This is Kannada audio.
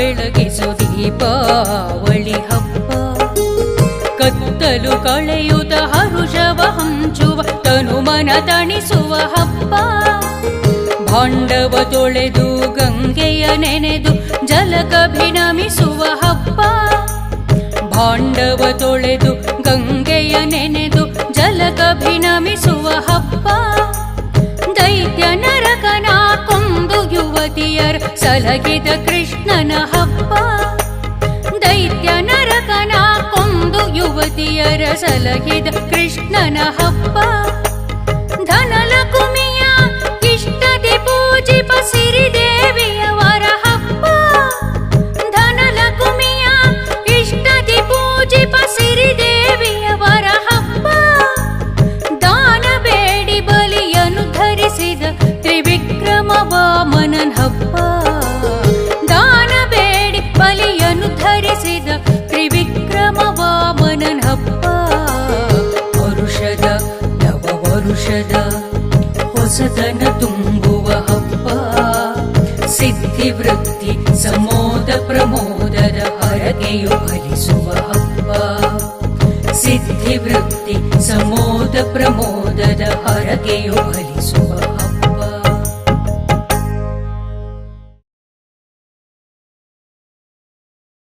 ಬೆಳಗಿಸು ದೀಪಾವಳಿ ಹಬ್ಬ. ಕತ್ತಲು ಕಳೆಯುತ್ತ ಹರುಷವ ಹಂಚುವ ತನು ಮನ ತಣಿಸುವ ಹಬ್ಬ. ಭಾಂಡವ ತೊಳೆದು ಗಂಗೆಯ ನೆನೆದು ಜಲಕಭಿನಮಿಸುವ ಹಬ್ಬ. ಭಾಂಡವ ತೊಳೆದು ಗಂಗೆಯ ನೆನೆದು ಜಲಕಭಿನಮಿಸುವ ಹಬ್ಬ. ದೈತ್ಯ ನರಕನ ಕೊಂದು ಯುವತಿಯರ ಸಲಗಿದ ಕೃಷ್ಣನ ಹಬ್ಬ. ದೈತ್ಯ ನರಕನ ಕೊಂದು ಯುವತಿಯರ ಸಲಗಿದ ಕೃಷ್ಣನ ಹಬ್ಬ. ಧನಲಕುಮಿಯ ಇಷ್ಟದಿ ಪೂಜಿಪ ಸಿರಿದೇವಿಯವರ ಹಬ್ಬ. ಧನಲಕುಮಿಯ ಇಷ್ಟದಿ ಪೂಜಿಪ ಸಿರಿದೇವಿಯವರ ಹಬ್ಬ. ದಾನ ಬೇಡಿ ಬಲಿಯನ್ನು ಧರಿಸಿದ ತ್ರಿವಿಕ್ರಮ ವಾಮನನ್ ಹಬ್ಬ. ದಾನ ಬೇಡಿ ಬಲಿಯನ್ನು ಧರಿಸಿದ ತ್ರಿವಿಕ್ರಮ ವಾಮನನ್ ಹಬ್ಬ. ವರುಷದ ನವ ವರುಷದ ಹೊಸತನ ತುಂಬುವ ಹಬ್ಬ. ಸಿದ್ಧಿ ವೃತ್ತಿ ಸಮೋದ ಪ್ರಮೋದದ ಹರಕೆಯು ಫಲಿಸುವ ಹಬ್ಬ. ಸಿದ್ಧಿ ವೃತ್ತಿ ಸಮೋದ ಪ್ರಮೋದದ ಹರಕೆಯು ಫಲಿಸುವ ಹಬ್ಬ.